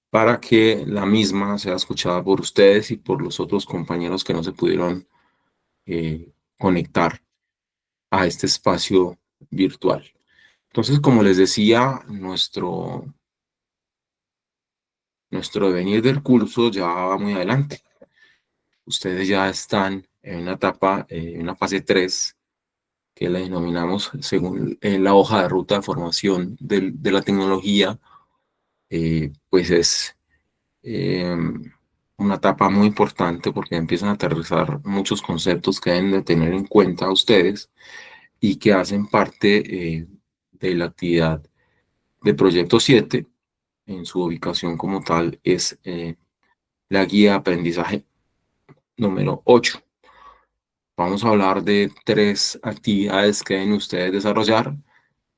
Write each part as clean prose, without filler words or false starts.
para que la misma sea escuchada por ustedes y por los otros compañeros que no se pudieron conectar a este espacio virtual. Entonces, como les decía, nuestro devenir del curso ya va muy adelante. Ustedes ya están en una etapa, en una fase 3 que la denominamos según la hoja de ruta de formación de la tecnología, pues es eh, una etapa muy importante porque empiezan a aterrizar muchos conceptos que deben de tener en cuenta ustedes y que hacen parte de la actividad de Proyecto 7. En su ubicación como tal es la guía de aprendizaje número 8. Vamos a hablar de 3 actividades que deben ustedes desarrollar.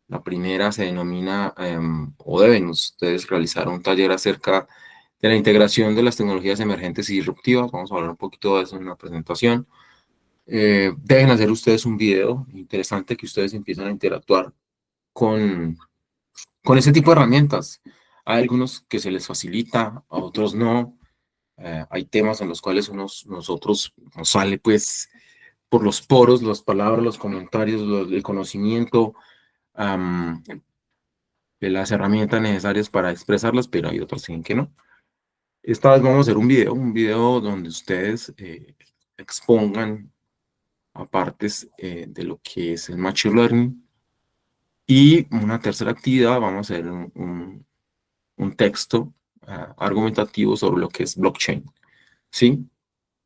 La primera se denomina, o deben ustedes realizar un taller acerca de la integración de las tecnologías emergentes y disruptivas. Vamos a hablar un poquito de eso en una presentación. Deben hacer ustedes un video interesante que ustedes empiezan a interactuar con, con ese tipo de herramientas. Hay algunos que se les facilita, a otros no. Hay temas en los cuales nosotros nos sale pues por los poros, las palabras, los comentarios, el conocimiento, um, de las herramientas necesarias para expresarlas, pero hay otros en que no. Esta vez vamos a hacer un video donde ustedes expongan a partes de lo que es el Machine Learning. Y una tercera actividad, vamos a hacer un texto argumentativo sobre lo que es blockchain. ¿Sí?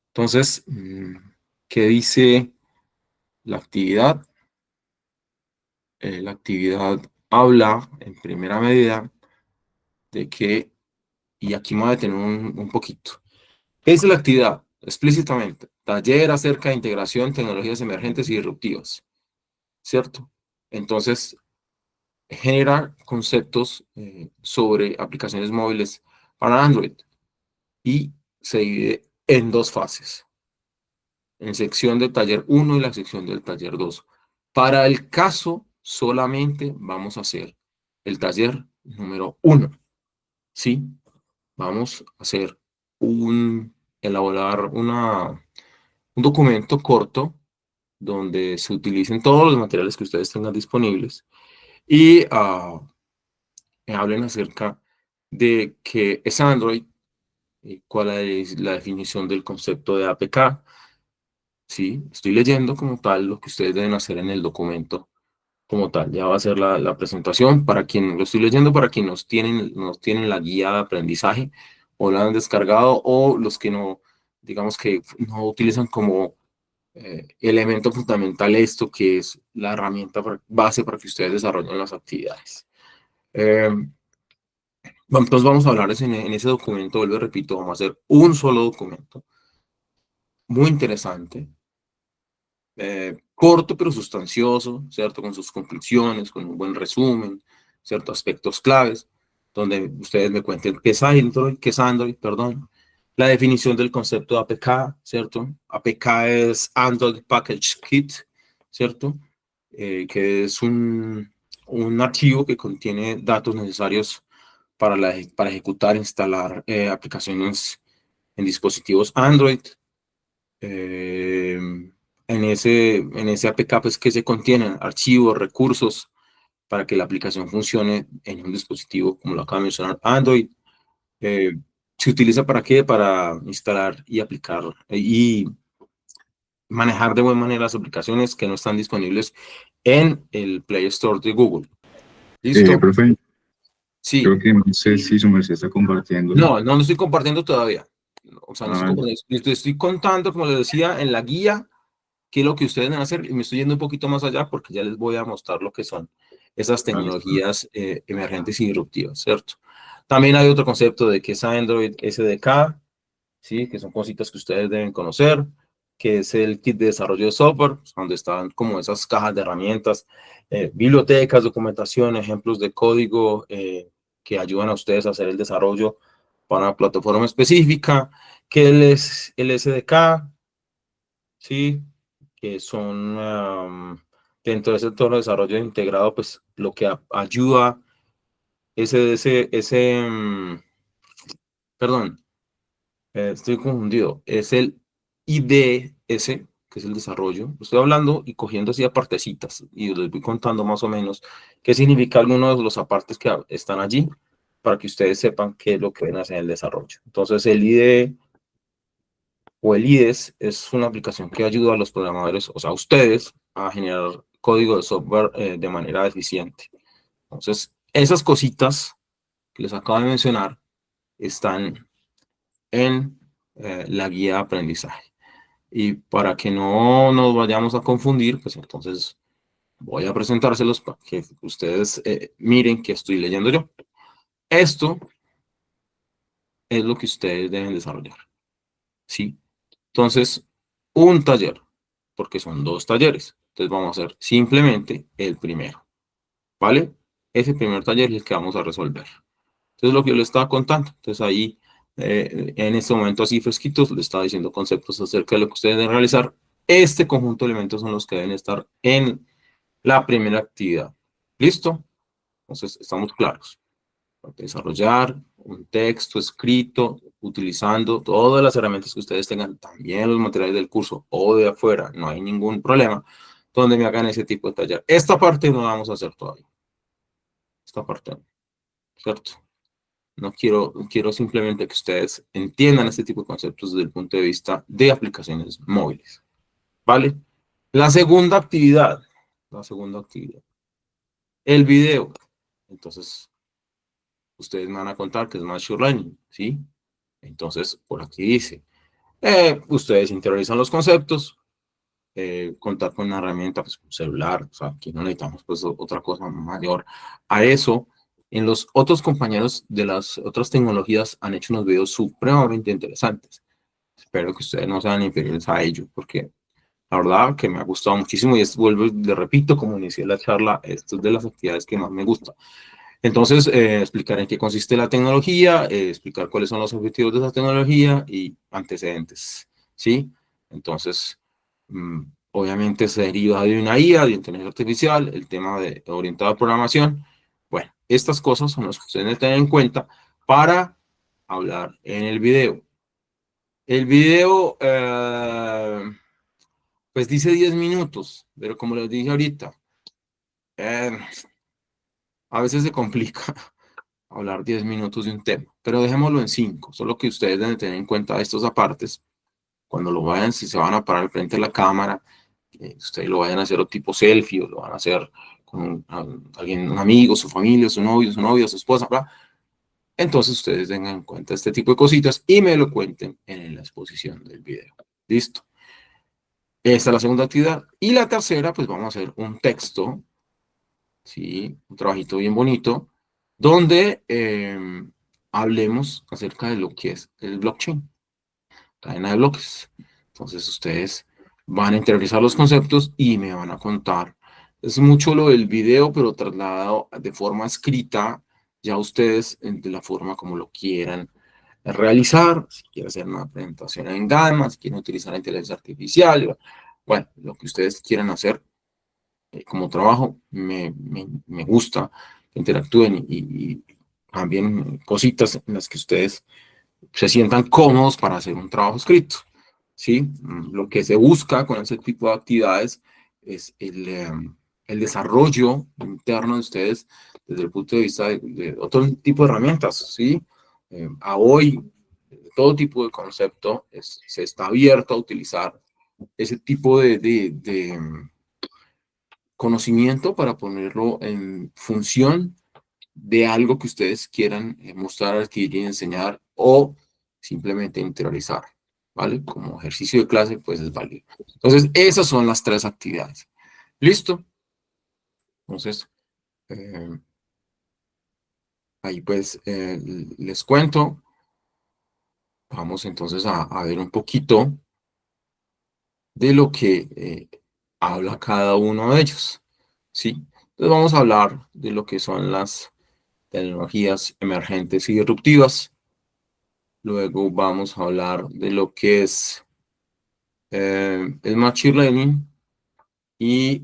Entonces, ¿qué dice la actividad? La actividad habla en primera medida de que, y aquí me voy a detener un poquito. ¿Qué dice la actividad? Explícitamente, taller acerca de integración, tecnologías emergentes y disruptivas, ¿cierto? Entonces, genera conceptos sobre aplicaciones móviles para Android y se divide en 2 fases, en sección del taller 1 y la sección del taller 2. Para el caso, solamente vamos a hacer el taller número 1, ¿sí? Vamos a hacer elaborar un documento corto donde se utilicen todos los materiales que ustedes tengan disponibles y hablen acerca de qué es Android, cuál es la definición del concepto de APK. Sí, estoy leyendo como tal lo que ustedes deben hacer en el documento como tal. Ya va a ser la presentación para quien lo estoy leyendo, para quienes nos tienen la guía de aprendizaje o la han descargado, o los que no, digamos que no utilizan como elemento fundamental esto, que es la herramienta base para que ustedes desarrollen las actividades. Entonces vamos a hablar en ese documento, vuelvo y repito, vamos a hacer un solo documento, muy interesante, corto pero sustancioso, ¿cierto? Con sus conclusiones, con un buen resumen, ciertos aspectos claves, donde ustedes me cuenten qué es Android, perdón, la definición del concepto de APK, ¿cierto? APK es Android Package Kit, ¿cierto? Que es un archivo que contiene datos necesarios para ejecutar e instalar aplicaciones en dispositivos Android. En ese APK, pues, que se contienen archivos, recursos para que la aplicación funcione en un dispositivo, como lo acabo de mencionar, Android. Eh, ¿Se utiliza para qué? Para instalar y aplicar y manejar de buena manera las aplicaciones que no están disponibles en el Play Store de Google. ¿Listo? Profe, Sí. creo que no sé si su merced está compartiendo. No lo estoy compartiendo todavía. O sea, no estoy Ah, compartiendo. Estoy contando, como les decía, en la guía qué es lo que ustedes deben hacer, y me estoy yendo un poquito más allá porque ya les voy a mostrar lo que son esas listo. tecnologías emergentes y disruptivas, ¿cierto? También hay otro concepto de que es Android SDK, ¿sí? Que son cositas que ustedes deben conocer, que es el kit de desarrollo de software, donde están como esas cajas de herramientas, bibliotecas, documentación, ejemplos de código que ayudan a ustedes a hacer el desarrollo para una plataforma específica, que es el SDK, ¿sí? Que son dentro de ese entorno de desarrollo integrado, pues lo que ayuda ese perdón, estoy confundido. Es el IDS, que es el desarrollo. Estoy hablando y cogiendo así apartecitas y les voy contando más o menos qué significa algunos de los apartes que están allí para que ustedes sepan qué es lo que ven hacer en el desarrollo. Entonces, el IDE o el IDES es una aplicación que ayuda a los programadores, o sea, a ustedes, a generar código de software de manera eficiente. Entonces, esas cositas que les acabo de mencionar están en la guía de aprendizaje. Y para que no nos vayamos a confundir, pues entonces voy a presentárselos para que ustedes miren que estoy leyendo yo. Esto es lo que ustedes deben desarrollar, ¿sí? Entonces, un taller, porque son dos talleres. Entonces vamos a hacer simplemente el primero, ¿vale? Ese primer taller es el que vamos a resolver. Entonces, lo que yo le estaba contando, entonces ahí, en este momento así fresquitos, le estaba diciendo conceptos acerca de lo que ustedes deben realizar. Este conjunto de elementos son los que deben estar en la primera actividad. ¿Listo? Entonces, estamos claros. Desarrollar un texto escrito utilizando todas las herramientas que ustedes tengan, también los materiales del curso o de afuera, no hay ningún problema, donde me hagan ese tipo de taller. Esta parte no la vamos a hacer todavía. Esta parte no, ¿cierto? No quiero simplemente que ustedes entiendan este tipo de conceptos desde el punto de vista de aplicaciones móviles. ¿Vale? La segunda actividad, el video. Entonces, ustedes me van a contar que es Machine Learning, ¿sí? Entonces, por aquí dice, ustedes interiorizan los conceptos, contar con una herramienta, pues un celular, o sea, aquí no necesitamos pues otra cosa mayor a eso. En los otros compañeros de las otras tecnologías han hecho unos videos supremamente interesantes. Espero que ustedes no sean inferiores a ello, porque la verdad que me ha gustado muchísimo y es, vuelvo, le repito, como inicié la charla, esto es de las actividades que más me gusta. Entonces, explicar en qué consiste la tecnología, explicar cuáles son los objetivos de esa tecnología y antecedentes, ¿sí? Entonces, obviamente se deriva de una IA, de inteligencia artificial, el tema de orientado a programación. Bueno, estas cosas son las que ustedes deben tener en cuenta para hablar en el video. El video, pues dice 10 minutos, pero como les dije ahorita, eh, a veces se complica hablar 10 minutos de un tema, pero dejémoslo en 5, solo que ustedes deben tener en cuenta estos apartes, cuando lo vayan, si se van a parar al frente de la cámara, ustedes lo vayan a hacer o tipo selfie, o lo van a hacer con alguien, un amigo, su familia, su novio, su novia, su esposa, ¿verdad? Entonces ustedes tengan en cuenta este tipo de cositas y me lo cuenten en la exposición del video. ¿Listo? Esta es la segunda actividad. Y la tercera, pues vamos a hacer un texto, ¿sí? Un trabajito bien bonito, donde hablemos acerca de lo que es el blockchain, cadena de bloques. Entonces ustedes van a interiorizar los conceptos y me van a contar. Es mucho lo del video, pero trasladado de forma escrita, ya ustedes de la forma como lo quieran realizar, si quieren hacer una presentación en Gamma, si quieren utilizar la inteligencia artificial, bueno, lo que ustedes quieran hacer como trabajo, me gusta que interactúen y también cositas en las que ustedes se sientan cómodos para hacer un trabajo escrito, ¿sí? Lo que se busca con ese tipo de actividades es el desarrollo interno de ustedes desde el punto de vista de otro tipo de herramientas, ¿sí? A hoy, todo tipo de concepto se está abierto a utilizar ese tipo de conocimiento para ponerlo en función de algo que ustedes quieran mostrar, adquirir y enseñar o simplemente interiorizar, ¿vale? Como ejercicio de clase, pues es válido. Entonces, esas son las tres actividades. ¿Listo? Entonces, eh, ahí pues les cuento. Vamos entonces a ver un poquito de lo que habla cada uno de ellos, ¿sí? Entonces vamos a hablar de lo que son las tecnologías emergentes y disruptivas. Luego vamos a hablar de lo que es el Machine Learning y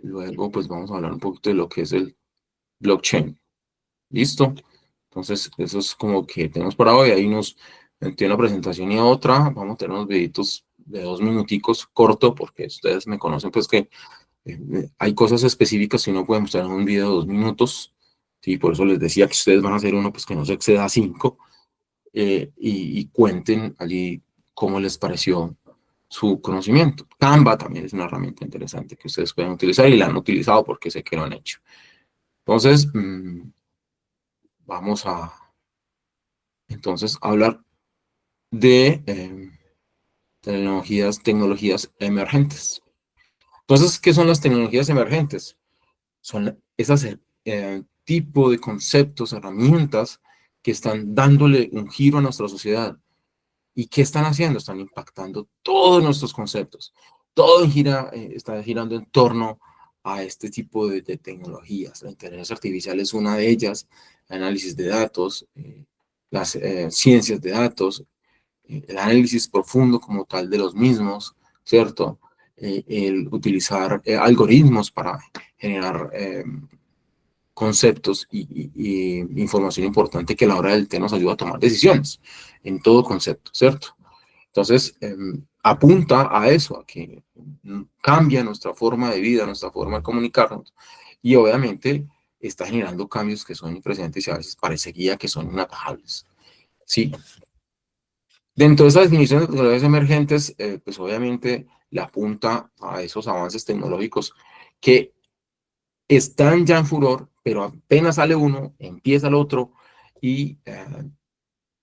luego pues vamos a hablar un poquito de lo que es el blockchain. ¿Listo? Entonces, eso es como que tenemos por ahora, y ahí entre una presentación y otra, vamos a tener unos videitos de 2 minuticos corto, porque ustedes me conocen, pues que hay cosas específicas que no pueden mostrar en un video de 2 minutos, sí, por eso les decía que ustedes van a hacer uno, pues que no se exceda a 5, y cuenten allí cómo les pareció su conocimiento. Canva también es una herramienta interesante que ustedes pueden utilizar y la han utilizado porque sé que lo han hecho. Entonces, vamos a entonces hablar de tecnologías emergentes. Entonces, ¿qué son las tecnologías emergentes? Son esas tipo de conceptos, herramientas que están dándole un giro a nuestra sociedad. ¿Y qué están haciendo? Están impactando todos nuestros conceptos. Todo está girando en torno a este tipo de tecnologías. La inteligencia artificial es una de ellas, el análisis de datos, las ciencias de datos, el análisis profundo como tal de los mismos, ¿cierto? El utilizar algoritmos para generar conceptos y información importante que a la hora del té nos ayuda a tomar decisiones en todo concepto, ¿cierto? Entonces, apunta a eso, a que cambia nuestra forma de vida, nuestra forma de comunicarnos, y obviamente está generando cambios que son impresionantes y a veces parecería que son inatajables, ¿sí? Dentro de esa definición de tecnologías emergentes, pues obviamente le apunta a esos avances tecnológicos que están ya en furor, pero apenas sale uno, empieza el otro y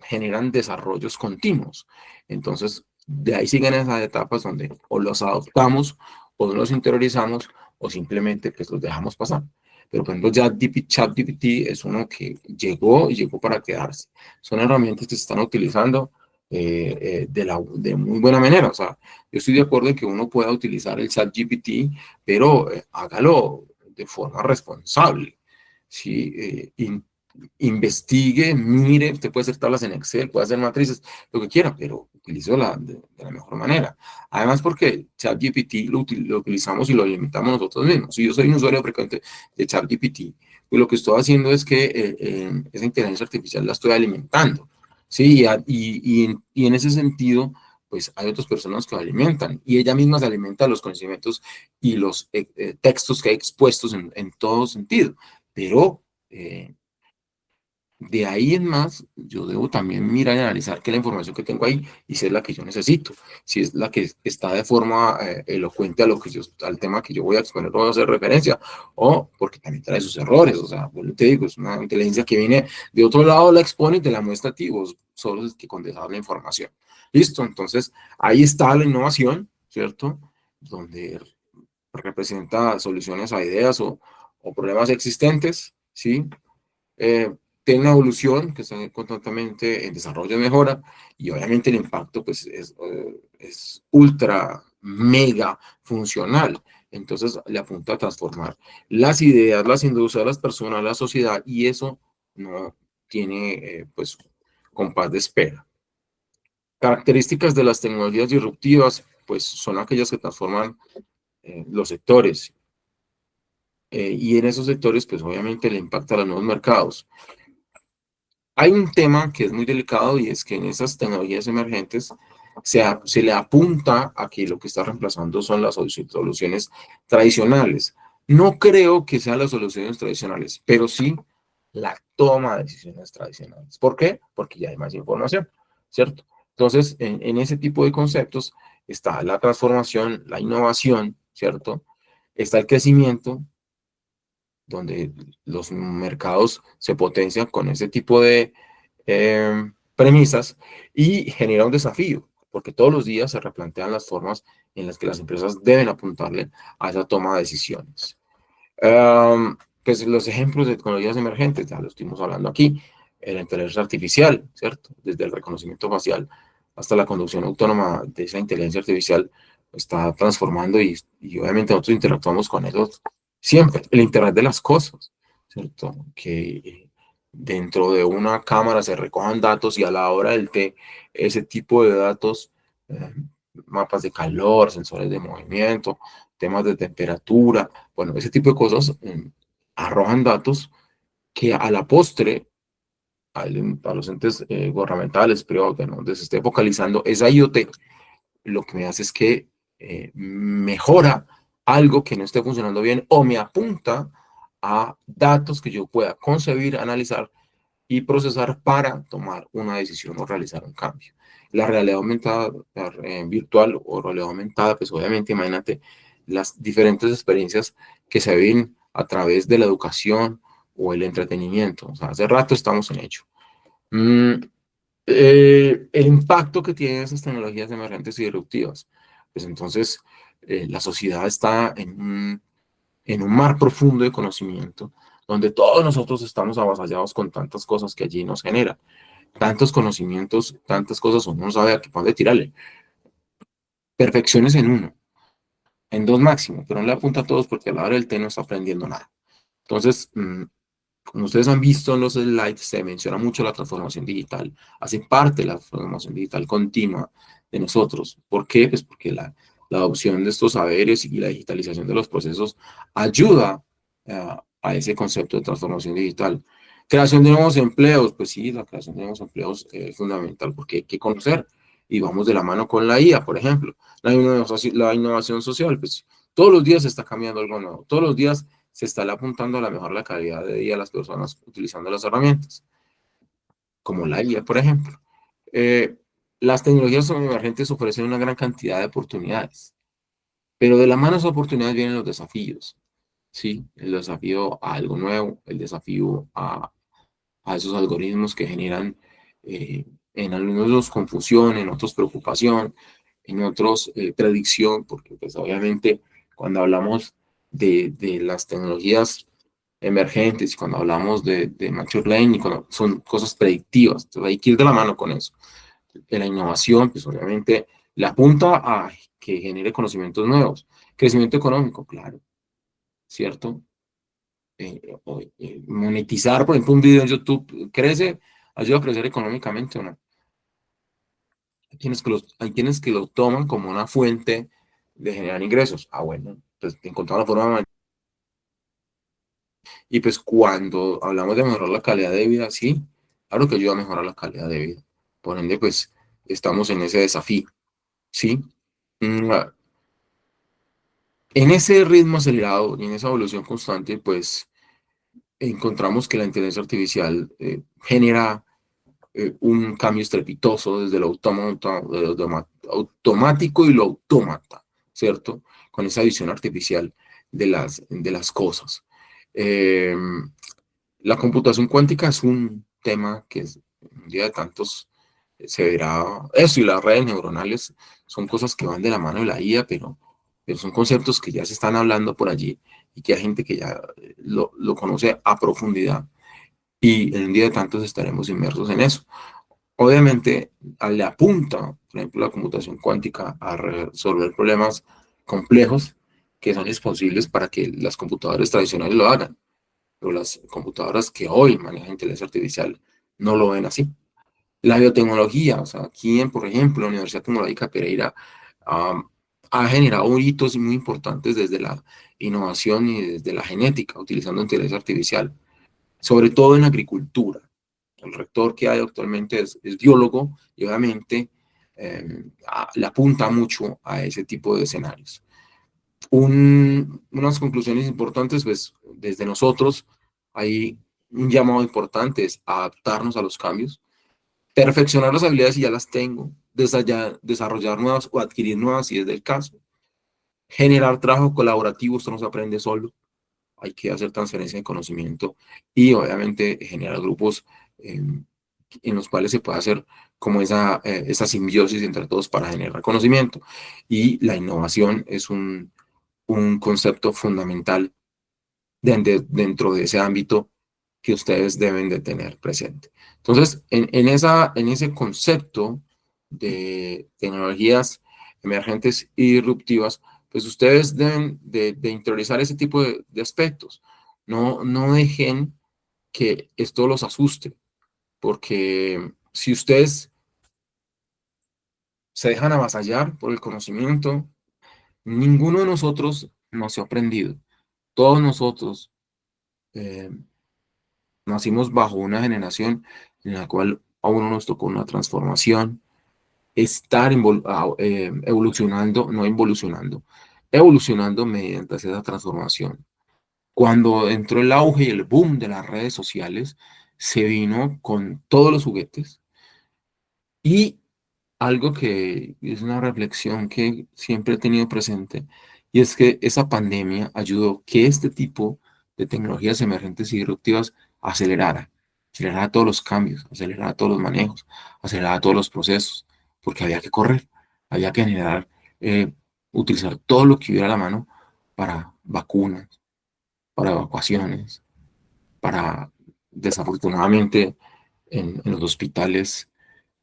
generan desarrollos continuos. Entonces, de ahí siguen esas etapas donde o los adoptamos o los interiorizamos o simplemente pues los dejamos pasar. Pero por ejemplo, ya ChatGPT es uno que llegó y llegó para quedarse. Son herramientas que se están utilizando de muy buena manera. O sea, yo estoy de acuerdo en que uno pueda utilizar el ChatGPT, pero hágalo de forma responsable. ¿Sí? Investigue, mire, usted puede hacer tablas en Excel, puede hacer matrices, lo que quiera, pero utilícelo de la mejor manera. Además, porque ChatGPT lo utilizamos y lo alimentamos nosotros mismos. Si yo soy un usuario frecuente de ChatGPT, pues lo que estoy haciendo es que esa inteligencia artificial la estoy alimentando. Sí, y en ese sentido, pues hay otras personas que lo alimentan y ella misma se alimenta de los conocimientos y los textos que hay expuestos en todo sentido. Pero de ahí en más, yo debo también mirar y analizar que la información que tengo ahí y si es la que yo necesito, si es la que está de forma elocuente a al tema que yo voy a exponer o voy a hacer referencia, o porque también trae sus errores. O sea, bueno, te digo, es una inteligencia que viene de otro lado, la expone y te la muestra a ti, vos solo es que condensar la información. Listo, entonces ahí está la innovación, ¿cierto? Donde representa soluciones a ideas o problemas existentes, ¿sí? eh, tiene una evolución que está constantemente en desarrollo y mejora, y obviamente el impacto pues es ultra, mega funcional. Entonces le apunta a transformar las ideas, las industrias, las personas, la sociedad, y eso no tiene pues compás de espera. Características de las tecnologías disruptivas pues son aquellas que transforman los sectores, y en esos sectores pues obviamente le impacta a los nuevos mercados. Hay un tema que es muy delicado y es que en esas tecnologías emergentes se le apunta a que lo que está reemplazando son las soluciones tradicionales. No creo que sean las soluciones tradicionales, pero sí la toma de decisiones tradicionales. ¿Por qué? Porque ya hay más información, ¿cierto? Entonces, en ese tipo de conceptos está la transformación, la innovación, ¿cierto? Está el crecimiento, donde los mercados se potencian con ese tipo de premisas y genera un desafío, porque todos los días se replantean las formas en las que las empresas deben apuntarle a esa toma de decisiones. Pues los ejemplos de tecnologías emergentes, ya lo estuvimos hablando aquí, la inteligencia artificial, ¿cierto? Desde el reconocimiento facial hasta la conducción autónoma de esa inteligencia artificial está transformando y obviamente nosotros interactuamos con ellos siempre. El Internet de las cosas, ¿cierto? Que dentro de una cámara se recojan datos y a la hora del té, ese tipo de datos, eh, mapas de calor, sensores de movimiento, temas de temperatura, bueno, ese tipo de cosas arrojan datos que a la postre a los entes gubernamentales, privados, donde se esté focalizando esa IoT, lo que me hace es que mejora algo que no esté funcionando bien o me apunta a datos que yo pueda concebir, analizar y procesar para tomar una decisión o realizar un cambio. La realidad aumentada, virtual o realidad aumentada, pues obviamente imagínate las diferentes experiencias que se ven a través de la educación o el entretenimiento. O sea, hace rato estamos en ello. Mm, el impacto que tienen esas tecnologías emergentes y disruptivas. Pues entonces la sociedad está en un mar profundo de conocimiento, donde todos nosotros estamos avasallados con tantas cosas que allí nos generan. Tantos conocimientos, tantas cosas, uno no sabe a qué dónde tirarle. Perfecciones en uno, en dos máximo, pero no le apunta a todos porque a la hora del té no está aprendiendo nada. Entonces, como ustedes han visto en los slides, se menciona mucho la transformación digital. Hace parte de la transformación digital continua de nosotros. ¿Por qué? Pues porque la adopción de estos saberes y la digitalización de los procesos ayuda a ese concepto de transformación digital. Creación de nuevos empleos, pues sí, la creación de nuevos empleos es fundamental porque hay que conocer y vamos de la mano con la IA, por ejemplo. La innovación social, pues todos los días se está cambiando algo nuevo, todos los días se está apuntando a la mejor la calidad de vida de las personas utilizando las herramientas, como la IA, por ejemplo. Eh, las tecnologías emergentes ofrecen una gran cantidad de oportunidades, pero de la mano de esas oportunidades vienen los desafíos, ¿sí? El desafío a algo nuevo, el desafío a esos algoritmos que generan en algunos confusión, en otros preocupación, en otros predicción, porque pues obviamente cuando hablamos de las tecnologías emergentes, cuando hablamos de machine learning, cuando son cosas predictivas, entonces hay que ir de la mano con eso. De la innovación, pues obviamente la apunta a que genere conocimientos nuevos. Crecimiento económico, claro, ¿cierto? Monetizar, por ejemplo, un video en YouTube crece, ayuda a crecer económicamente o no. Hay quienes que lo toman como una fuente de generar ingresos. Ah, bueno, pues encontrar la forma de. Y pues cuando hablamos de mejorar la calidad de vida, sí, claro que ayuda a mejorar la calidad de vida. Por ende, pues estamos en ese desafío, ¿sí? Mm, En ese ritmo acelerado y en esa evolución constante, pues encontramos que la inteligencia artificial genera un cambio estrepitoso desde lo automático y lo autómata, ¿cierto? Con esa visión artificial de las cosas. Eh, la computación cuántica es un tema que es, un día de tantos se verá eso, y las redes neuronales son cosas que van de la mano de la IA, pero son conceptos que ya se están hablando por allí y que hay gente que ya lo conoce a profundidad y en un día de tantos estaremos inmersos en eso. Obviamente, le apunta, por ejemplo, la computación cuántica a resolver problemas complejos que son imposibles para que las computadoras tradicionales lo hagan, pero las computadoras que hoy manejan inteligencia artificial no lo ven así. La biotecnología, o sea, aquí, por ejemplo, la Universidad Tecnológica Pereira um, ha generado hitos muy importantes desde la innovación y desde la genética, utilizando inteligencia artificial, sobre todo en agricultura. El rector que hay actualmente es biólogo y obviamente le apunta mucho a ese tipo de escenarios. Unas conclusiones importantes, pues desde nosotros hay un llamado importante, es adaptarnos a los cambios, perfeccionar las habilidades si ya las tengo, desarrollar nuevas o adquirir nuevas si es del caso, generar trabajo colaborativo, esto no se aprende solo, hay que hacer transferencia de conocimiento y obviamente generar grupos eh, en los cuales se puede hacer como esa simbiosis entre todos para generar conocimiento. Y la innovación es un concepto fundamental dentro de ese ámbito que ustedes deben de tener presente. Entonces, en ese concepto de tecnologías emergentes y disruptivas, pues ustedes deben de interiorizar ese tipo de aspectos. No dejen que esto los asuste, porque si ustedes se dejan avasallar por el conocimiento, ninguno de nosotros nos ha aprendido. Todos nosotros eh, nacimos bajo una generación en la cual a uno nos tocó una transformación, estar evolucionando, no involucionando, evolucionando mediante esa transformación. Cuando entró el auge y el boom de las redes sociales, se vino con todos los juguetes y algo que es una reflexión que siempre he tenido presente, y es que esa pandemia ayudó que este tipo de tecnologías emergentes y disruptivas acelerara todos los cambios, acelerara todos los manejos, acelerara todos los procesos, porque había que correr, había que generar, utilizar todo lo que hubiera a la mano para vacunas, para evacuaciones, para, desafortunadamente, en los hospitales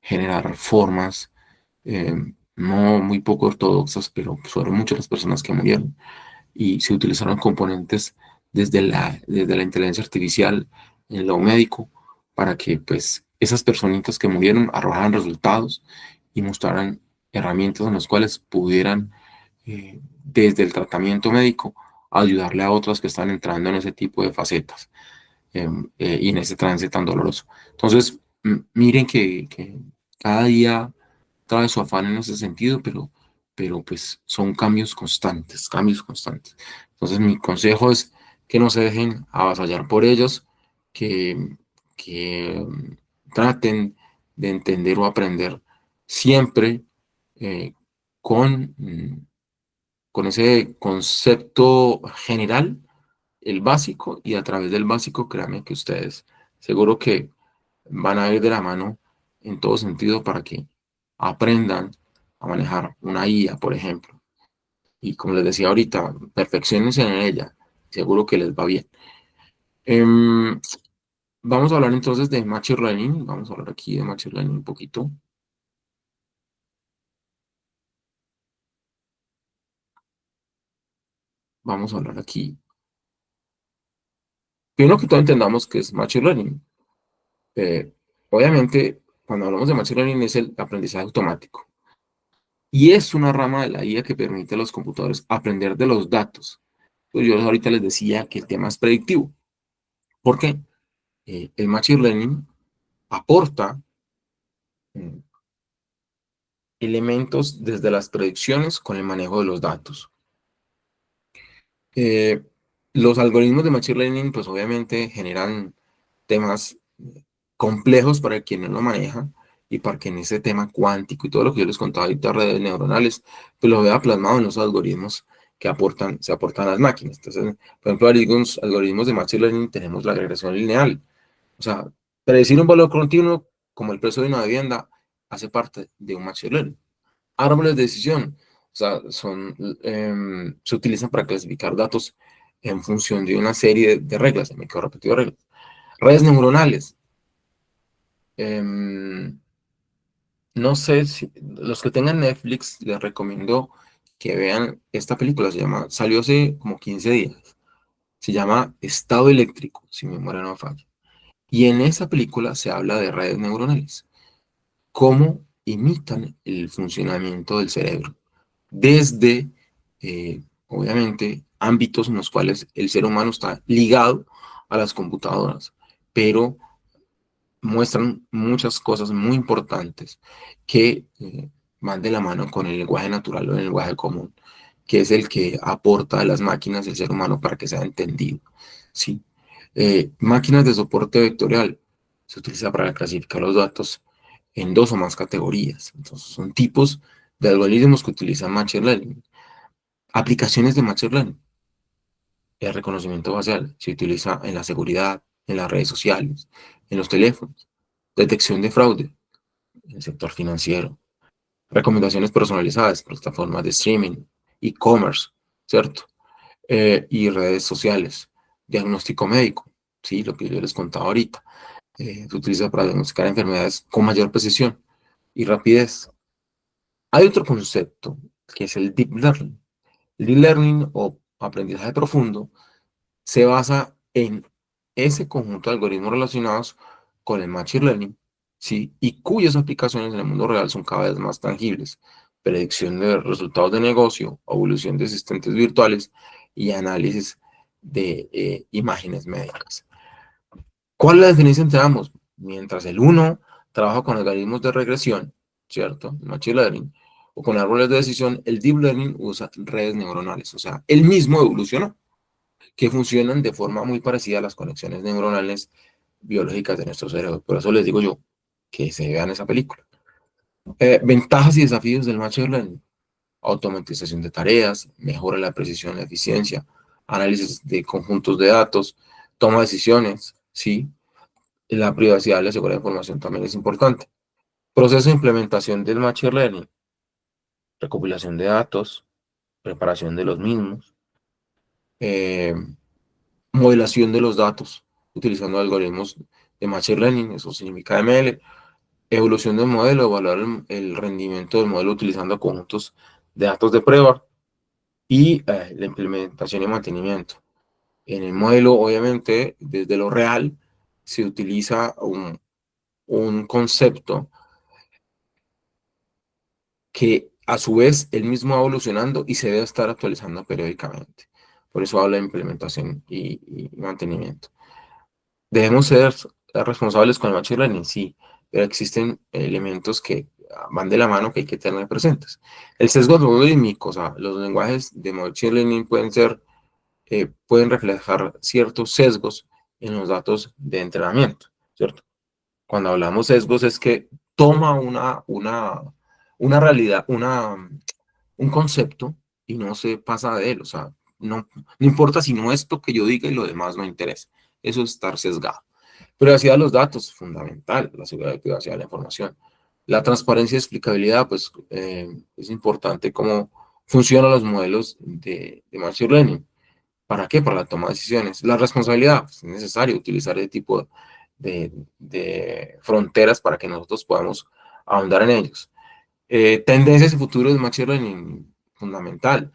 generar formas eh, no muy poco ortodoxas, pero fueron muchas las personas que murieron y se utilizaron componentes desde la inteligencia artificial en lo médico para que pues esas personitas que murieron arrojaran resultados y mostraran herramientas en las cuales pudieran desde el tratamiento médico ayudarle a otras que están entrando en ese tipo de facetas y en ese trance tan doloroso. Entonces, miren que cada día trae su afán en ese sentido, pero pues son cambios constantes, cambios constantes. Entonces, mi consejo es que no se dejen avasallar por ellos, que traten de entender o aprender siempre eh, con, con ese concepto general, el básico, y a través del básico, créanme que ustedes seguro que van a ir de la mano en todo sentido para que aprendan a manejar una IA, por ejemplo. Y como les decía ahorita, perfeccionense en ella, seguro que les va bien. Em, Vamos a hablar entonces de Machine Learning, vamos a hablar aquí de Machine Learning un poquito. Vamos a hablar aquí. Primero que todo entendamos que es Machine Learning. Eh, Obviamente, cuando hablamos de Machine Learning es el aprendizaje automático. Y es una rama de la IA que permite a los computadores aprender de los datos. Pues yo ahorita les decía que el tema es predictivo. ¿Por qué? El Machine Learning aporta eh, elementos desde las predicciones con el manejo de los datos. Eh, los algoritmos de Machine Learning, pues obviamente generan temas complejos para quien no lo maneja y para que en ese tema cuántico y todo lo que yo les contaba ahorita, redes neuronales, pues lo vea plasmado en los algoritmos que se aportan a las máquinas. Entonces, por ejemplo, algoritmos de Machine Learning tenemos la regresión lineal. O sea, predecir un valor continuo como el precio de una vivienda hace parte de un Machine Learning. Árboles de decisión, o sea, se utilizan para clasificar datos en función de una serie de reglas, me quedo repetido reglas. Redes neuronales, em, no sé si los que tengan Netflix les recomiendo que vean esta película, salió hace como 15 días, se llama Estado Eléctrico, si mi memoria no falla. Y en esa película se habla de redes neuronales, cómo imitan el funcionamiento del cerebro desde, obviamente, ámbitos en los cuales el ser humano está ligado a las computadoras, pero muestran muchas cosas muy importantes que van de la mano con el lenguaje natural o el lenguaje común, que es el que aporta a las máquinas el ser humano para que sea entendido. ¿Sí? Máquinas de soporte vectorial se utiliza para clasificar los datos en dos o más categorías. Entonces, son tipos de algoritmos que utilizan Machine Learning. Aplicaciones de Machine Learning. El reconocimiento facial se utiliza en la seguridad, en las redes sociales, en los teléfonos. Detección de fraude en el sector financiero. Recomendaciones personalizadas, plataformas de streaming, e-commerce, ¿cierto? Y redes sociales. Diagnóstico médico, ¿sí? Lo que yo les contaba ahorita. Se utiliza para diagnosticar enfermedades con mayor precisión y rapidez. Hay otro concepto que es el deep learning. El deep learning o aprendizaje profundo se basa en ese conjunto de algoritmos relacionados con el machine learning, ¿sí? Y cuyas aplicaciones en el mundo real son cada vez más tangibles. Predicción de resultados de negocio, evolución de asistentes virtuales y análisis de imágenes médicas. ¿Cuál es la diferencia entre ambos? Mientras el uno trabaja con algoritmos de regresión, ¿cierto? Machine Learning, o con árboles de decisión, el Deep Learning usa redes neuronales, o sea, él mismo evolucionó, que funcionan de forma muy parecida a las conexiones neuronales biológicas de nuestro cerebro. Por eso les digo yo que se vean esa película. Ventajas y desafíos del Machine Learning. Automatización de tareas, mejora la precisión, la eficiencia, análisis de conjuntos de datos, toma de decisiones, ¿sí? La privacidad y la seguridad de información también es importante. Proceso de implementación del Machine Learning, recopilación de datos, preparación de los mismos, eh, modelación de los datos, utilizando algoritmos de Machine Learning, eso significa ML, evolución del modelo, evaluar el rendimiento del modelo utilizando conjuntos de datos de prueba y la implementación y mantenimiento. En el modelo, obviamente, desde lo real, se utiliza un concepto que a su vez él mismo va evolucionando y se debe estar actualizando periódicamente. Por eso habla de implementación y mantenimiento. Debemos ser responsables con el machine learning, sí, pero existen elementos que van de la mano que hay que tener presentes. El sesgo algorítmico, o sea, los lenguajes de machine learning pueden reflejar ciertos sesgos en los datos de entrenamiento, ¿cierto? Cuando hablamos sesgos es que toma una realidad, un concepto y no se pasa de él. O sea, no importa si no esto que yo diga y lo demás no interesa. Eso es estar sesgado. Privacidad de los datos, fundamental, la seguridad y privacidad de la información. La transparencia y explicabilidad, pues es importante cómo funcionan los modelos de Machine Learning. ¿Para qué? Para la toma de decisiones. La responsabilidad, pues, es necesario utilizar ese tipo de fronteras para que nosotros podamos ahondar en ellos. Tendencias y futuros de Machine Learning, fundamental.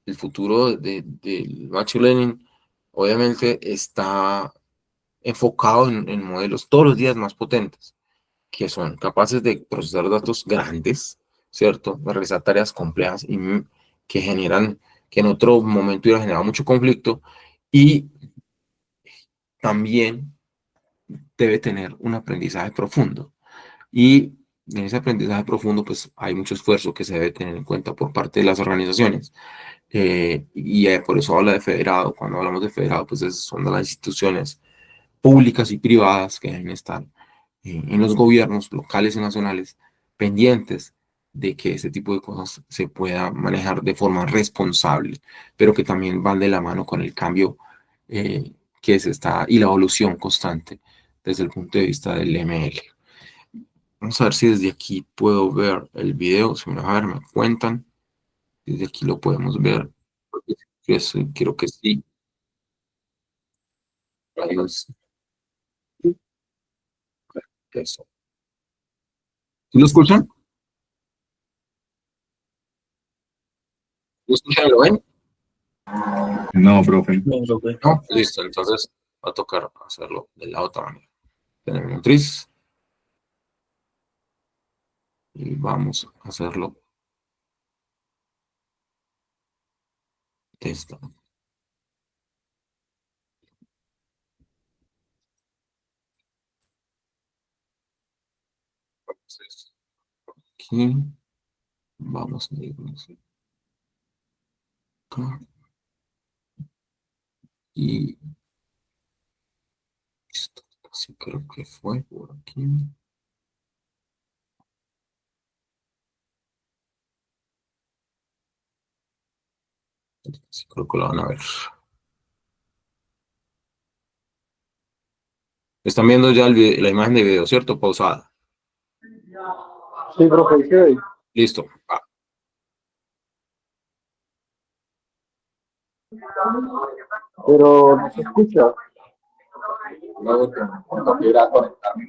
El futuro del Machine Learning obviamente está enfocado en modelos todos los días más potentes, que son capaces de procesar datos grandes, ¿cierto? De realizar tareas complejas y que generan, que en otro momento hubiera generado mucho conflicto, y también debe tener un aprendizaje profundo. Y en ese aprendizaje profundo, pues hay mucho esfuerzo que se debe tener en cuenta por parte de las organizaciones. Por eso habla de federado. Cuando hablamos de federado, pues son de las instituciones públicas y privadas que deben estar en los gobiernos locales y nacionales pendientes de que ese tipo de cosas se pueda manejar de forma responsable, pero que también van de la mano con el cambio que se está y la evolución constante desde el punto de vista del ML. Vamos a ver si desde aquí puedo ver el video. Si me lo van a ver, me cuentan. Desde aquí lo podemos ver. Creo que sí. Eso. ¿Sí lo escuchan? ¿Lo escuchan y lo ven? No, profe. No, profe. No, listo. Entonces va a tocar hacerlo de la otra manera. Tenemos un tris y vamos a hacerlo de esta. Entonces, aquí vamos a irnos acá y listo. Así creo que fue por aquí. Así creo que lo van a ver. Están viendo ya la imagen de video, ¿cierto? Pausada. Sí, profe, ¿qué? Listo. Va. Pero no se escucha. Luego tengo que ir a conectarme.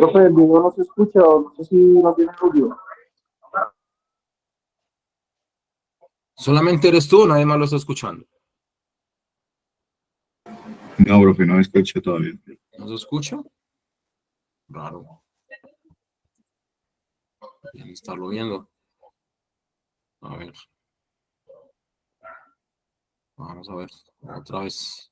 Profe, el video no se escucha, no sé si no tiene audio. ¿Solamente eres tú o nadie más lo está escuchando? No, profe, no escucho todavía. ¿No se escucha? Raro. Bien, estarlo viendo. A ver. Vamos a ver. Otra vez.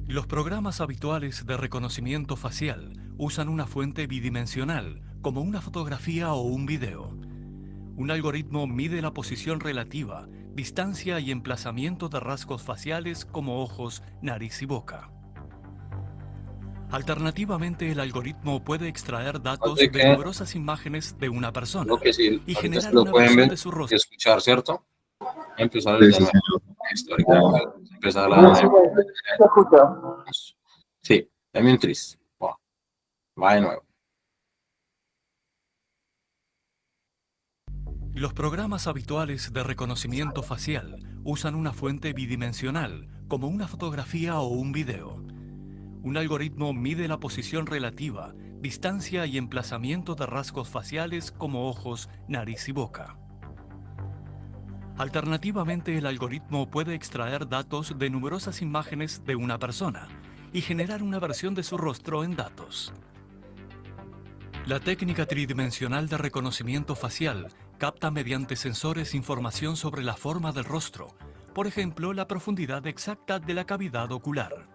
Los programas habituales de reconocimiento facial usan una fuente bidimensional, como una fotografía o un video. Un algoritmo mide la posición relativa, distancia y emplazamiento de rasgos faciales como ojos, nariz y boca. Alternativamente, el algoritmo puede extraer datos Así de que, numerosas imágenes de una persona lo que sí, y ahorita se generar lo una pueden versión ver de su y rostro. escuchar, ¿cierto? Empezar Sí, desde sí, nuevo. señor. Listo, ahorita empezar Sí, se escucha. Sí, dame un tris. Va de nuevo. Los programas habituales de reconocimiento facial usan una fuente bidimensional, como una fotografía o un video. Un algoritmo mide la posición relativa, distancia y emplazamiento de rasgos faciales como ojos, nariz y boca. Alternativamente, el algoritmo puede extraer datos de numerosas imágenes de una persona y generar una versión de su rostro en datos. La técnica tridimensional de reconocimiento facial capta mediante sensores información sobre la forma del rostro, por ejemplo, la profundidad exacta de la cavidad ocular.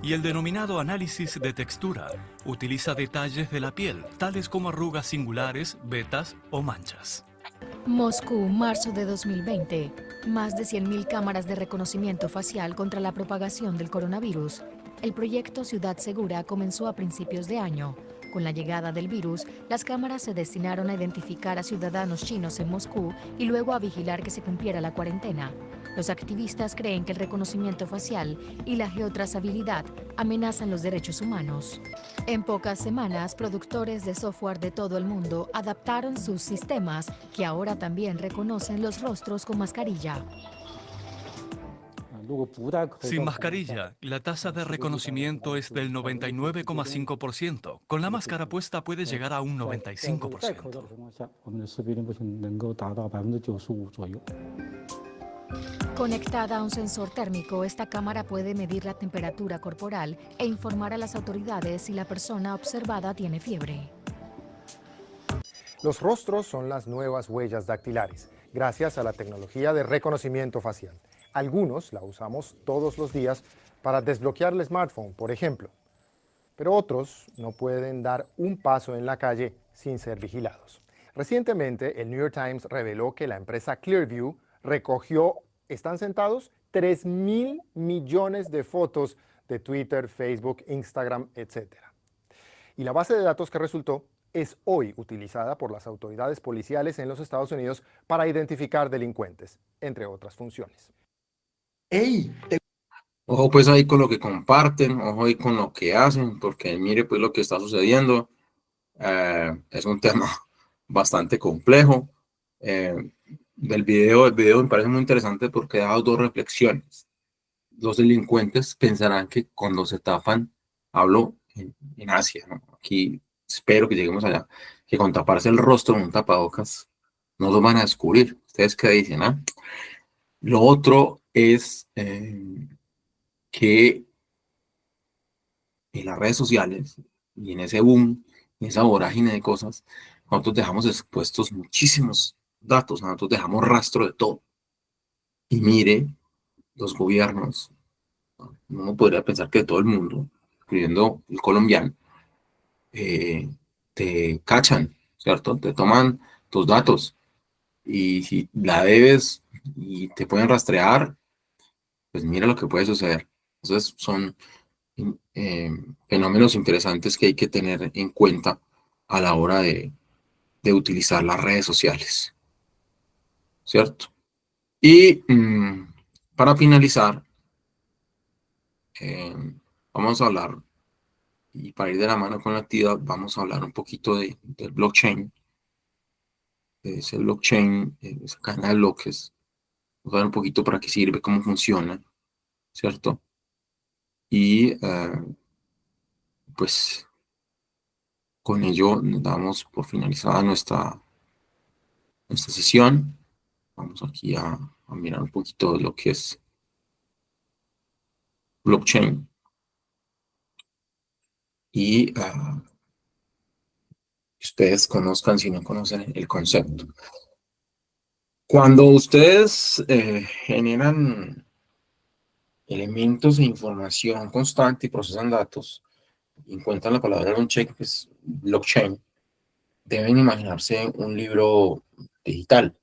Y el denominado análisis de textura utiliza detalles de la piel, tales como arrugas singulares, vetas o manchas. Moscú, marzo de 2020. Más de 100.000 cámaras de reconocimiento facial contra la propagación del coronavirus. El proyecto Ciudad Segura comenzó a principios de año. Con la llegada del virus, las cámaras se destinaron a identificar a ciudadanos chinos en Moscú y luego a vigilar que se cumpliera la cuarentena. Los activistas creen que el reconocimiento facial y la geotrazabilidad amenazan los derechos humanos. En pocas semanas, productores de software de todo el mundo adaptaron sus sistemas que ahora también reconocen los rostros con mascarilla. Sin mascarilla, la tasa de reconocimiento es del 99,5%. Con la máscara puesta puede llegar a un 95%. Conectada a un sensor térmico, esta cámara puede medir la temperatura corporal e informar a las autoridades si la persona observada tiene fiebre. Los rostros son las nuevas huellas dactilares, gracias a la tecnología de reconocimiento facial. Algunos la usamos todos los días para desbloquear el smartphone, por ejemplo. Pero otros no pueden dar un paso en la calle sin ser vigilados. Recientemente, el New York Times reveló que la empresa Clearview recogió, ¿están sentados?, 3.000 millones de fotos de Twitter, Facebook, Instagram, etc. Y la base de datos que resultó es hoy utilizada por las autoridades policiales en los Estados Unidos para identificar delincuentes, entre otras funciones. Ojo pues ahí con lo que comparten, ojo ahí con lo que hacen, porque mire pues lo que está sucediendo. Es un tema bastante complejo. El video me parece muy interesante porque ha dado dos reflexiones. Los delincuentes pensarán que cuando se tapan, hablo en Asia, ¿no? Aquí espero que lleguemos allá, que con taparse el rostro en un tapabocas no lo van a descubrir. ¿Ustedes qué dicen? ¿Ah? Lo otro es que en las redes sociales y en ese boom, en esa vorágine de cosas, nosotros dejamos expuestos muchísimos datos, nosotros dejamos rastro de todo. y mire los gobiernos, uno podría pensar que todo el mundo, incluyendo el colombiano, eh, te cachan, ¿cierto? Te toman tus datos y si la debes y te pueden rastrear, pues mira lo que puede suceder. Entonces son eh, fenómenos interesantes que hay que tener en cuenta a la hora de utilizar las redes sociales, ¿cierto? Y para finalizar, eh, vamos a hablar, y para ir de la mano con la actividad, vamos a hablar un poquito del blockchain, ese blockchain, esa cadena de bloques, vamos a ver un poquito para qué sirve, cómo funciona, ¿cierto? Y pues con ello nos damos por finalizada nuestra sesión. Vamos aquí a mirar un poquito de lo que es blockchain y ustedes conozcan si no conocen el concepto. Cuando ustedes generan elementos de información constante y procesan datos y encuentran la palabra un check, pues blockchain, deben imaginarse un libro digital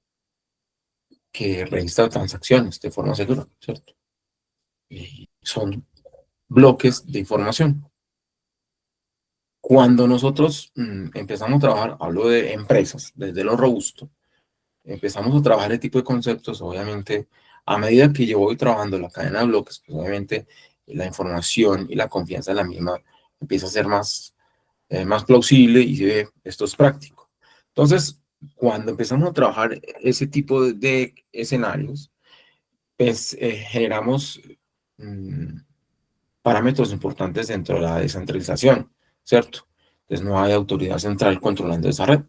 que registra transacciones de forma segura, ¿cierto? Y son bloques de información. Cuando nosotros empezamos a trabajar, hablo de empresas, desde lo robusto, empezamos a trabajar este tipo de conceptos, obviamente, a medida que yo voy trabajando la cadena de bloques, pues obviamente la información y la confianza en la misma empieza a ser más plausible y se ve, esto es práctico. Entonces, cuando empezamos a trabajar ese tipo de escenarios, pues generamos parámetros importantes dentro de la descentralización, ¿cierto? Entonces no hay autoridad central controlando esa red.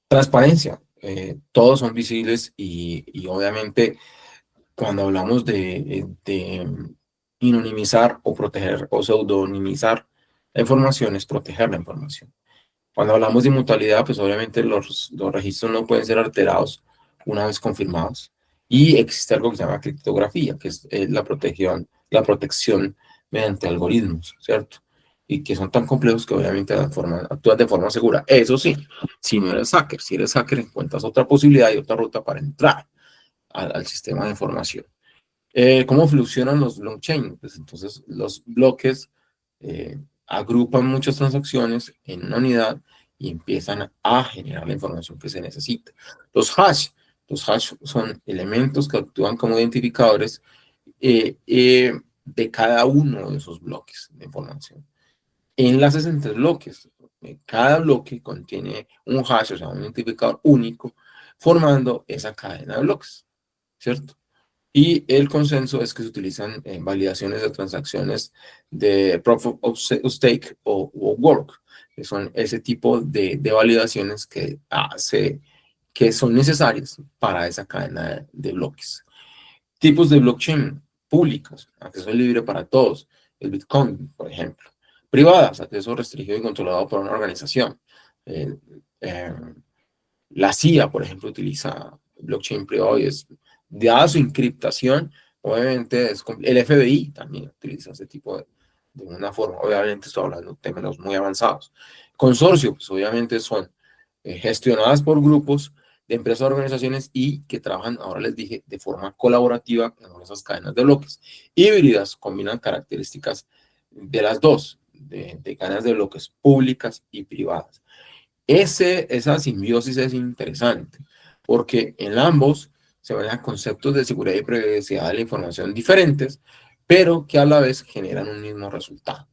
Transparencia, todos son visibles y obviamente cuando hablamos de anonimizar o proteger o pseudonimizar la información es proteger la información. Cuando hablamos de inmutabilidad, pues obviamente los registros no pueden ser alterados una vez confirmados. Y existe algo que se llama criptografía, que es la protección mediante algoritmos, ¿cierto? Y que son tan complejos que obviamente actúan de forma segura. Eso sí, si no eres hacker, si eres hacker encuentras otra posibilidad y otra ruta para entrar al sistema de información. ¿Cómo funcionan los blockchain? Pues entonces los bloques agrupan muchas transacciones en una unidad y empiezan a generar la información que se necesita. Los hash son elementos que actúan como identificadores de cada uno de esos bloques de información. Enlaces entre bloques. Cada bloque contiene un hash, o sea, un identificador único, formando esa cadena de bloques, ¿cierto? Y el consenso es que se utilizan validaciones de transacciones de Proof of Stake o Work, que son ese tipo de validaciones que son necesarias para esa cadena de bloques. Tipos de blockchain públicas, acceso libre para todos, el Bitcoin, por ejemplo. Privadas, acceso restringido y controlado por una organización. Eh, eh, la CIA, por ejemplo, utiliza blockchain privado y es, dada su encriptación, obviamente el FBI también utiliza ese tipo de una forma. Obviamente estoy hablando de términos muy avanzados. Consorcio, pues obviamente son gestionadas por grupos de empresas o organizaciones y que trabajan, ahora les dije, de forma colaborativa en esas cadenas de bloques. Híbridas combinan características de las dos, de cadenas de bloques públicas y privadas. Esa simbiosis es interesante, porque en ambos se manejan conceptos de seguridad y privacidad de la información diferentes, pero que a la vez generan un mismo resultado.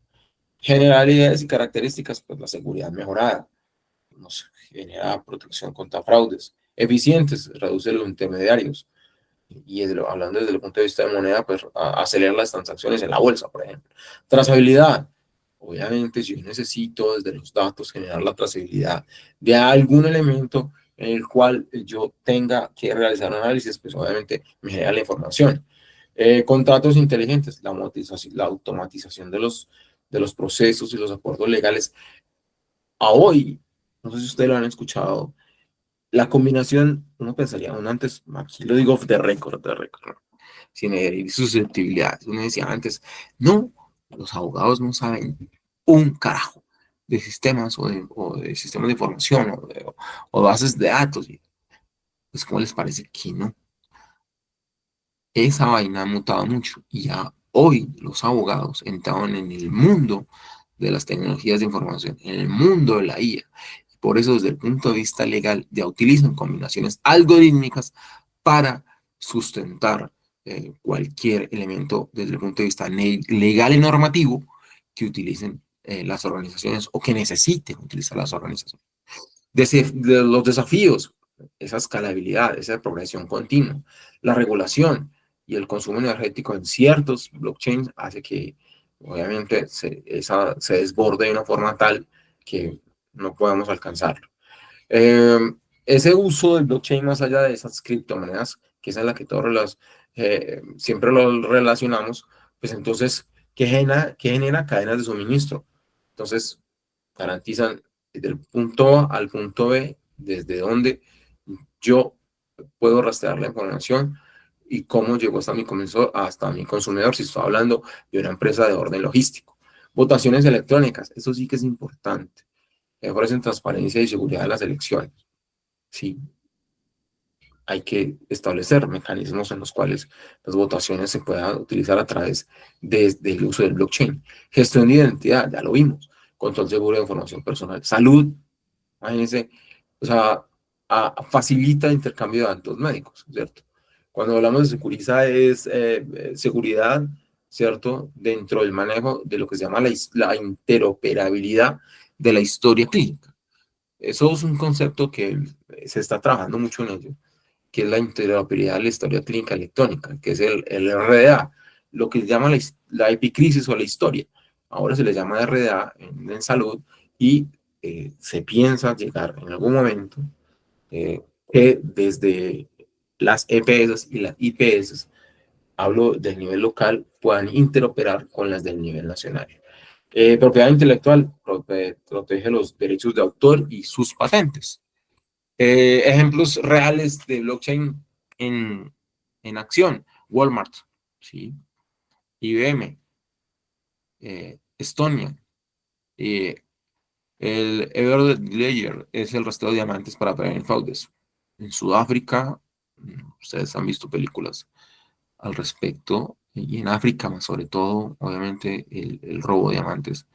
Generalidades y características, pues la seguridad mejorada, nos genera protección contra fraudes, eficientes, reduce los intermediarios, y hablando desde el punto de vista de moneda, pues acelera las transacciones en la bolsa, por ejemplo. Trazabilidad. Obviamente, si yo necesito desde los datos generar la trazabilidad de algún elemento en el cual yo tenga que realizar un análisis, pues obviamente me genera la información. Contratos inteligentes, la automatización de los procesos y los acuerdos legales. A hoy, no sé si ustedes lo han escuchado, La combinación, uno pensaría, uno antes, aquí lo digo de récord, sin herir susceptibilidades. Uno decía antes, no, los abogados no saben un carajo de sistemas o de sistemas de información o bases de datos. Pues, ¿cómo les parece que no? Esa vaina ha mutado mucho y ya hoy los abogados entraron en el mundo de las tecnologías de información, en el mundo de la IA. Por eso, desde el punto de vista legal, ya utilizan combinaciones algorítmicas para sustentar cualquier elemento desde el punto de vista legal y normativo que utilicen las organizaciones o que necesiten utilizar las organizaciones. De los desafíos, esa escalabilidad, esa progresión continua, la regulación y el consumo energético en ciertos blockchains hace que obviamente se desborde de una forma tal que no podamos alcanzarlo. Eh, Ese uso del blockchain más allá de esas criptomonedas, que es en la que todos siempre lo relacionamos, pues entonces, ¿qué genera? Cadenas de suministro. Entonces, garantizan desde el punto A al punto B, desde donde yo puedo rastrear la información y cómo llegó hasta mi consumidor, si estoy hablando de una empresa de orden logístico. Votaciones electrónicas, eso sí que es importante. Ofrecen transparencia y seguridad de las elecciones. Sí, hay que establecer mecanismos en los cuales las votaciones se puedan utilizar a través del uso del blockchain. Gestión de identidad, ya lo vimos. Control seguro de información personal. Salud, imagínense, o sea, facilita el intercambio de datos médicos, ¿cierto? Cuando hablamos de seguridad es seguridad, ¿cierto? Dentro del manejo de lo que se llama la interoperabilidad de la historia clínica. Eso es un concepto que se está trabajando mucho en ello, que es la interoperabilidad de la historia clínica electrónica, que es el RDA, lo que se llama la epicrisis o la historia. Ahora se le llama RDA en salud y se piensa llegar en algún momento que desde las EPS y las IPS, hablo del nivel local, puedan interoperar con las del nivel nacional. Propiedad intelectual protege los derechos de autor y sus patentes. Ejemplos reales de blockchain en acción: Walmart, ¿sí? IBM, Estonia, el Everledger es el rastreo de diamantes para prevenir fraudes. En Sudáfrica, ustedes han visto películas al respecto, y en África, más sobre todo, obviamente, el robo de diamantes,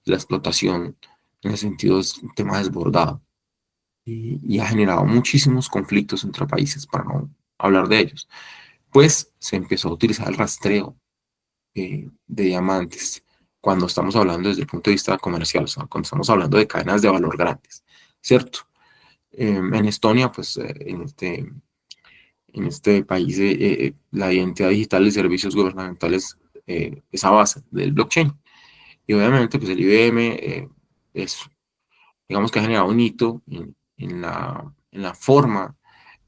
la explotación, en ese sentido, es un tema desbordado y ha generado muchísimos conflictos entre países, para no hablar de ellos. Pues se empezó a utilizar el rastreo de diamantes cuando estamos hablando desde el punto de vista comercial, o sea, cuando estamos hablando de cadenas de valor grandes, ¿cierto? En Estonia, pues en este país, la identidad digital de servicios gubernamentales es a base del blockchain. Y obviamente, pues el IBM es, digamos que ha generado un hito en la forma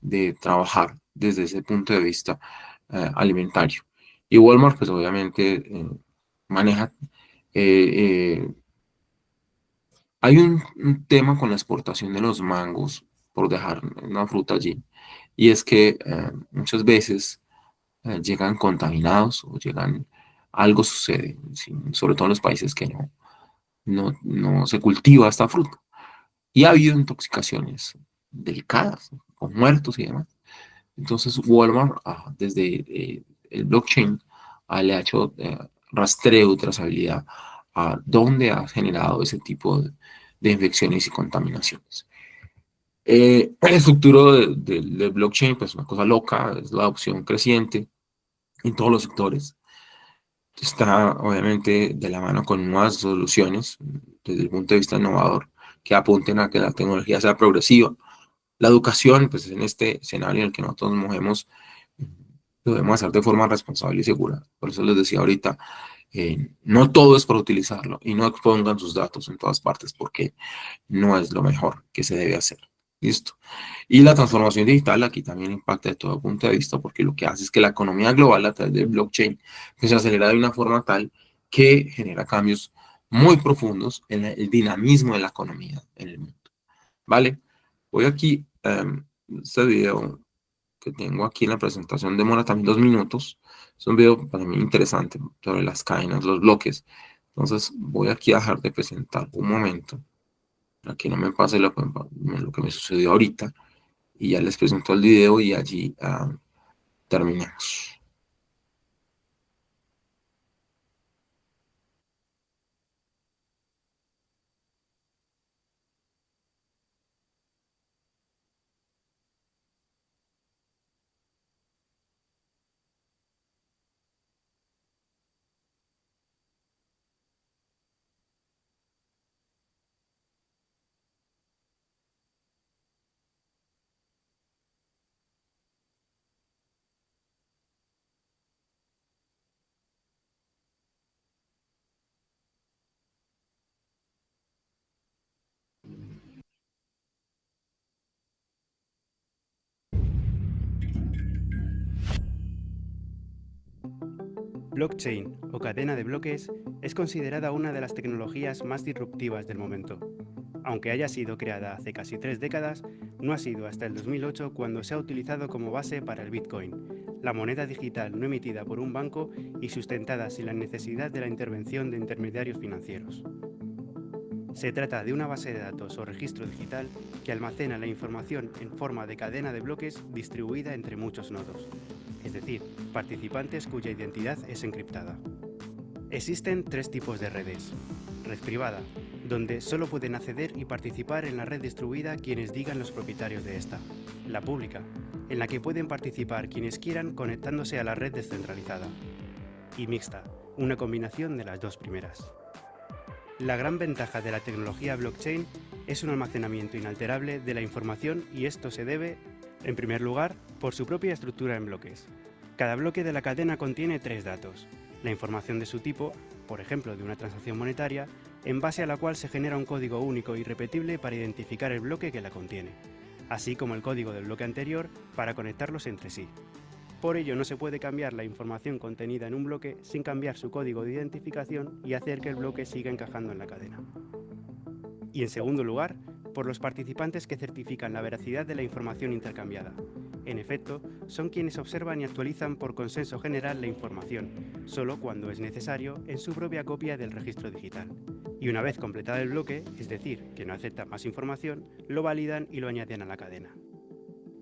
de trabajar desde ese punto de vista alimentario. Y Walmart, pues obviamente maneja. Hay un tema con la exportación de los mangos, por dejar una fruta allí, y es que muchas veces llegan contaminados o algo sucede, ¿sí? Sobre todo en los países que no se cultiva esta fruta. Y ha habido intoxicaciones delicadas, con muertos y demás. Entonces Walmart, desde el blockchain, le ha hecho rastreo y trazabilidad a dónde ha generado ese tipo de infecciones y contaminaciones. El futuro del blockchain, pues una cosa loca, es la adopción creciente en todos los sectores. Está obviamente de la mano con nuevas soluciones desde el punto de vista innovador que apunten a que la tecnología sea progresiva. La educación, pues en este escenario en el que nosotros nos movemos, lo debemos hacer de forma responsable y segura. Por eso les decía ahorita, no todo es para utilizarlo y no expongan sus datos en todas partes porque no es lo mejor que se debe hacer. ¿Listo? Y la transformación digital aquí también impacta de todo punto de vista porque lo que hace es que la economía global a través del blockchain pues, se acelera de una forma tal que genera cambios muy profundos en el dinamismo de la economía en el mundo. ¿Vale? Voy aquí este video que tengo aquí en la presentación demora también 2 minutos. Es un video para mí interesante sobre las cadenas, los bloques. Entonces voy aquí a dejar de presentar un momento, para que no me pase lo que me sucedió ahorita, y ya les presento el video y allí terminemos. Blockchain o cadena de bloques es considerada una de las tecnologías más disruptivas del momento. Aunque haya sido creada hace casi 3 décadas, no ha sido hasta el 2008 cuando se ha utilizado como base para el Bitcoin, la moneda digital no emitida por un banco y sustentada sin la necesidad de la intervención de intermediarios financieros. Se trata de una base de datos o registro digital que almacena la información en forma de cadena de bloques distribuida entre muchos nodos, es decir, participantes cuya identidad es encriptada. Existen 3 tipos de redes. Red privada, donde solo pueden acceder y participar en la red distribuida quienes digan los propietarios de esta. La pública, en la que pueden participar quienes quieran conectándose a la red descentralizada. Y mixta, una combinación de las 2 primeras. La gran ventaja de la tecnología blockchain es un almacenamiento inalterable de la información y esto se debe, en primer lugar, por su propia estructura en bloques. Cada bloque de la cadena contiene 3 datos. La información de su tipo, por ejemplo de una transacción monetaria, en base a la cual se genera un código único y repetible para identificar el bloque que la contiene, así como el código del bloque anterior para conectarlos entre sí. Por ello no se puede cambiar la información contenida en un bloque sin cambiar su código de identificación y hacer que el bloque siga encajando en la cadena. Y en segundo lugar, por los participantes que certifican la veracidad de la información intercambiada. En efecto, son quienes observan y actualizan por consenso general la información, solo cuando es necesario, en su propia copia del registro digital. Y una vez completado el bloque, es decir, que no acepta más información, lo validan y lo añaden a la cadena.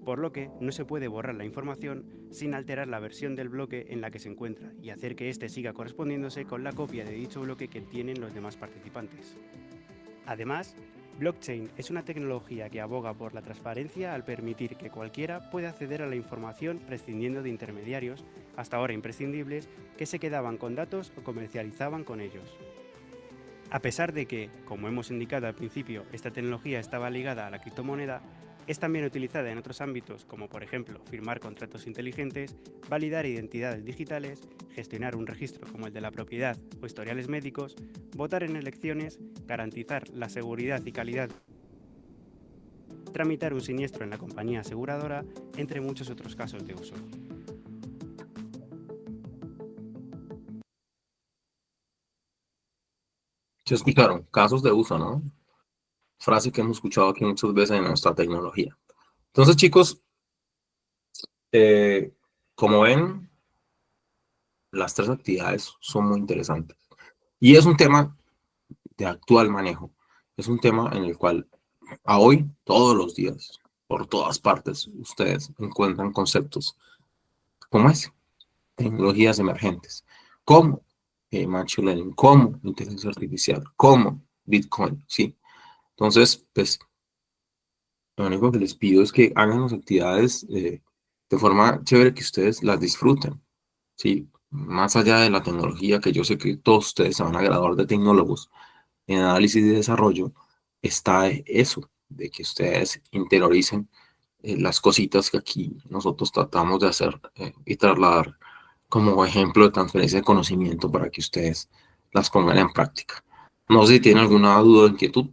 Por lo que no se puede borrar la información sin alterar la versión del bloque en la que se encuentra y hacer que éste siga correspondiéndose con la copia de dicho bloque que tienen los demás participantes. Además, blockchain es una tecnología que aboga por la transparencia al permitir que cualquiera pueda acceder a la información prescindiendo de intermediarios, hasta ahora imprescindibles, que se quedaban con datos o comercializaban con ellos. A pesar de que, como hemos indicado al principio, esta tecnología estaba ligada a la criptomoneda, es también utilizada en otros ámbitos como por ejemplo firmar contratos inteligentes, validar identidades digitales, gestionar un registro como el de la propiedad o historiales médicos, votar en elecciones, garantizar la seguridad y calidad, tramitar un siniestro en la compañía aseguradora, entre muchos otros casos de uso. Se escucharon casos de uso, ¿no? Frase que hemos escuchado aquí muchas veces en nuestra tecnología. Entonces, chicos, como ven, las 3 actividades son muy interesantes. Y es un tema de actual manejo. Es un tema en el cual a hoy, todos los días, por todas partes, ustedes encuentran conceptos como ese, tecnologías emergentes, como Machine Learning, como inteligencia artificial, como Bitcoin, ¿sí? Entonces, pues, lo único que les pido es que hagan las actividades de forma chévere, que ustedes las disfruten, ¿sí? Más allá de la tecnología, que yo sé que todos ustedes se van a graduar de tecnólogos en análisis y desarrollo, está eso, de que ustedes interioricen las cositas que aquí nosotros tratamos de hacer y trasladar como ejemplo de transferencia de conocimiento para que ustedes las pongan en práctica. No sé si tienen alguna duda o inquietud.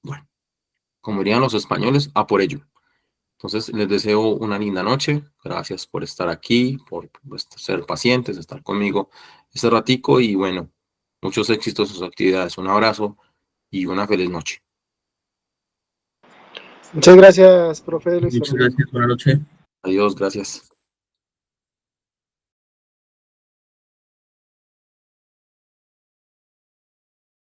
Bueno, como dirían los españoles, a por ello. Entonces, les deseo una linda noche. Gracias por estar aquí, por pues, ser pacientes, estar conmigo este ratico y bueno, muchos éxitos en sus actividades. Un abrazo y una feliz noche. Muchas gracias, profe Luis Muchas Fernando. gracias, buenas noches. Adiós, gracias.